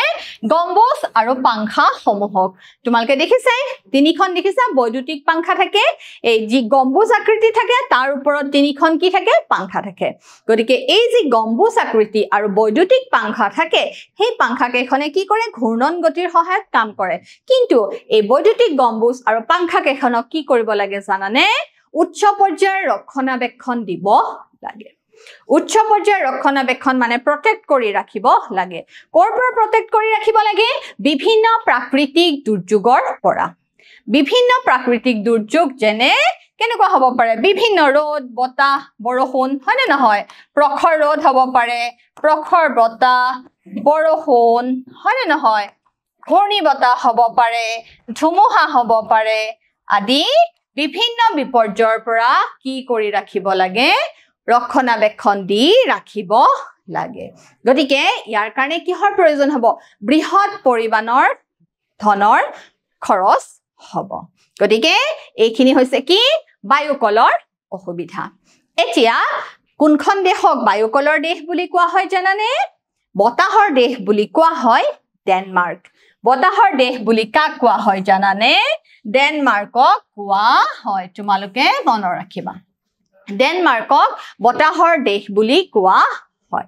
গম্বুজ আৰু পাংখা সমূহক তোমালকে দেখিছাই তিনিখন দেখিছা বৈদ্যুতিক পাংখা থাকে এই যি গম্বুজ আকৃতি থাকে তাৰ ওপৰত তিনিখন কি থাকে পাংখা থাকে গতিকে এই যি গম্বুজ আকৃতি আৰু বৈদ্যুতিক পাংখা থাকে সেই পাংখা কেইখনে কি কৰে ঘূৰ্ণন গতিৰ সহায়ত কাম কৰে কিন্তু এই বৈদ্যুতিক গম্বুজ আৰু পাংখা কেইখনক কি কৰিব লাগে জানানে উচ্চ পৰ্যায়ৰ ৰক্ষণাবেক্ষণ দিব লাগে উচ্চ পৰ্যায়ৰ ৰক্ষণাবেক্ষণ মানে প্ৰটেক্ট কৰি ৰাখিব লাগে কৰ পৰা প্ৰটেক্ট কৰি ৰাখিব লাগে বিভিন্ন প্ৰাকৃতিক দুৰ্যোগৰ পৰা বিভিন্ন প্ৰাকৃতিক দুৰ্যোগ যেনে কেনেকুৱা হ'ব পাৰে বিভিন্ন ৰ'দ বতাহ বৰষুণ হয় নে নহয় প্ৰখৰ ৰ'দ হ'ব পাৰে প্ৰখৰ বতাহ বৰষুণ হয় নে নহয় ঘূৰ্ণী বতাহ হ'ব পাৰে ধুমুহা হ'ব পাৰে আদি বিভিন্ন বিপৰ্যয়ৰ পৰা কি কৰি ৰাখিব লাগে ৰক্ষণাবেক্ষণ দি ৰাখিব লাগে গতিকে ইয়াৰ কাৰণে কিহৰ প্ৰয়োজন হ'ব বৃহৎ পৰিমাণৰ ধনৰ খৰচ হ'ব গতিকে এইখিনি হৈছে কি বায়ুকলৰ অসুবিধা এতিয়া কোনখন দেশক বায়ুকলৰ দেশ বুলি কোৱা হয় জানানে বতাহৰ দেশ বুলি কোৱা হয় ডেনমাৰ্ক বতাহৰ দেশ বুলি কাক কোৱা হয় জানানে ডেনমাৰ্কক কোৱা হয় তোমালোকে মনত ৰাখিবা ডেনমাৰ্কক বতাহৰ দেশ বুলি কোৱা হয়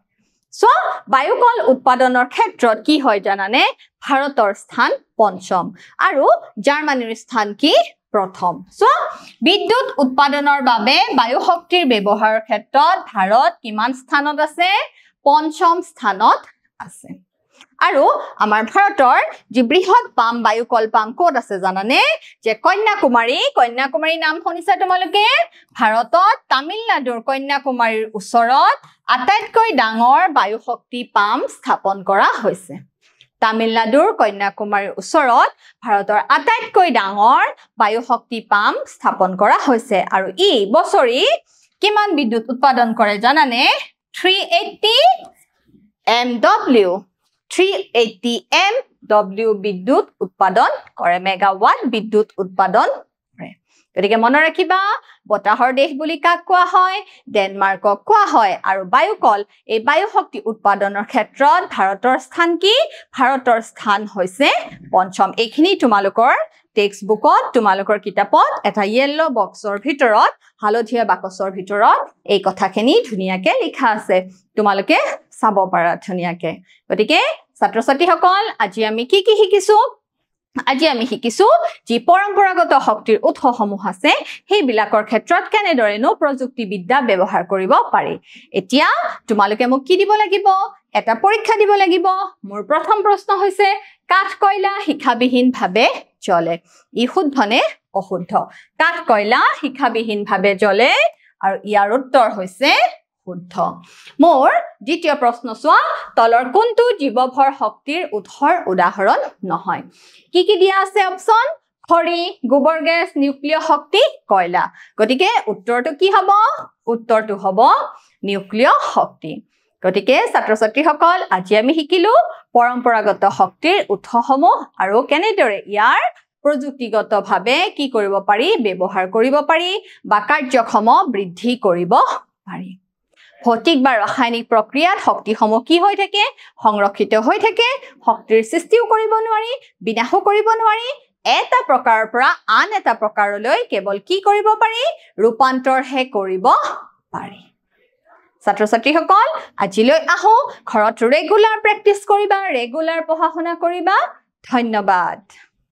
সো বায়ুকল উৎপাদনৰ ক্ষেত্ৰত কি হয় জানানে ভাৰতৰ স্থান পঞ্চম আৰু জাৰ্মানীৰ স্থান কি প্ৰথম সো বিদ্যুৎ উৎপাদনৰ বাবে বায়ু শক্তিৰ ব্যৱহাৰৰ ক্ষেত্ৰত ভাৰত কিমান স্থানত আছে পঞ্চম স্থানত আছে আৰু আমাৰ ভাৰতৰ যি বৃহৎ পাম্প বায়ুকল পাম্প ক'ত আছে জানানে যে কন্যাকুমাৰী নাম শুনিছা তোমালোকে ভাৰতত তামিলনাডুৰ কন্যাকুমাৰীৰ ওচৰত আটাইতকৈ ডাঙৰ বায়ু শক্তি পাম্প স্থাপন কৰা হৈছে তামিলনাডুৰ কন্যাকুমাৰীৰ ওচৰত ভাৰতৰ আটাইতকৈ ডাঙৰ বায়ু শক্তি পাম্প স্থাপন কৰা হৈছে আৰু ই বছৰি কিমান বিদ্যুৎ উৎপাদন কৰে জানানে 380 MW বিদ্যুৎ উৎপাদন কৰে মেগাৱাট বিদ্যুৎ উৎপাদন কৰে গতিকে মনত ৰাখিবা বতাহৰ দেশ বুলি কাক কোৱা হয় ডেনমাৰ্কক কোৱা হয় আৰু বায়ুকল এই বায়ু শক্তি উৎপাদনৰ ক্ষেত্ৰত ভাৰতৰ স্থান কি ভাৰতৰ স্থান হৈছে পঞ্চম এইখিনি তোমালোকৰ টেক্সট বুকত তোমালোকৰ কিতাপত এটা ইয়েলো বক্সৰ ভিতৰত হালধীয়া বাকচৰ ভিতৰত এই কথাখিনি ধুনীয়াকে লিখা আছে তোমালোকে চাব পাৰা ধুনীয়াকে গতিকে ছাত্ৰ ছাত্ৰীসকল আজি আমি কি শিকিছো আজি আমি শিকিছো যি পৰম্পৰাগত শক্তিৰ উৎসসমূহ আছে সেইবিলাকৰ ক্ষেত্ৰত কেনেদৰেনো প্ৰযুক্তিবিদ্যা ব্যৱহাৰ কৰিব পাৰি এতিয়া তোমালোকে মোক কি দিব লাগিব এটা পৰীক্ষা দিব লাগিব মোৰ প্ৰথম প্ৰশ্ন হৈছে কাঠ কয়লা শিখাবিহীনভাৱে জ্বলে ই শুদ্ধ নে অশুদ্ধ কাঠ কয়লা শিখাবিহীনভাৱে জ্বলে আৰু ইয়াৰ উত্তৰ হৈছে শুদ্ধ মোৰ দ্বিতীয় প্ৰশ্ন চোৱা তলৰ কোনটো জীৱভৰ শক্তিৰ উৎসৰ উদাহৰণ নহয় কি দিয়া আছে অপচন খৰি গোবৰ গেছ নিউক্লিয় শক্তি কয়লা গতিকে উত্তৰটো কি হ'ব উত্তৰটো হ'ব নিউক্লিয় শক্তি গতিকে ছাত্ৰ ছাত্ৰীসকল আজি আমি শিকিলো পৰম্পৰাগত শক্তিৰ উৎসসমূহ আৰু কেনেদৰে ইয়াৰ প্ৰযুক্তিগতভাৱে কি কৰিব পাৰি ব্যৱহাৰ কৰিব পাৰি বা কাৰ্যক্ষম বৃদ্ধি কৰিব পাৰি ভৌতিক বা ৰাসায়নিক প্ৰক্ৰিয়াত শক্তিসমূহ কি হৈ থাকে সংৰক্ষিত হৈ থাকে শক্তিৰ সৃষ্টিও কৰিব নোৱাৰি বিনাশো কৰিব নোৱাৰি এটা প্ৰকাৰৰ পৰা আন এটা প্ৰকাৰলৈ কেৱল কি কৰিব পাৰি ৰূপান্তৰহে কৰিব পাৰি ছাত্ৰ-ছাত্ৰীসকল আজিলৈ আহো ঘৰত ৰেগুলাৰ প্ৰেক্টিছ কৰিবা ৰেগুলাৰ পঢ়া শুনা কৰিবা ধন্যবাদ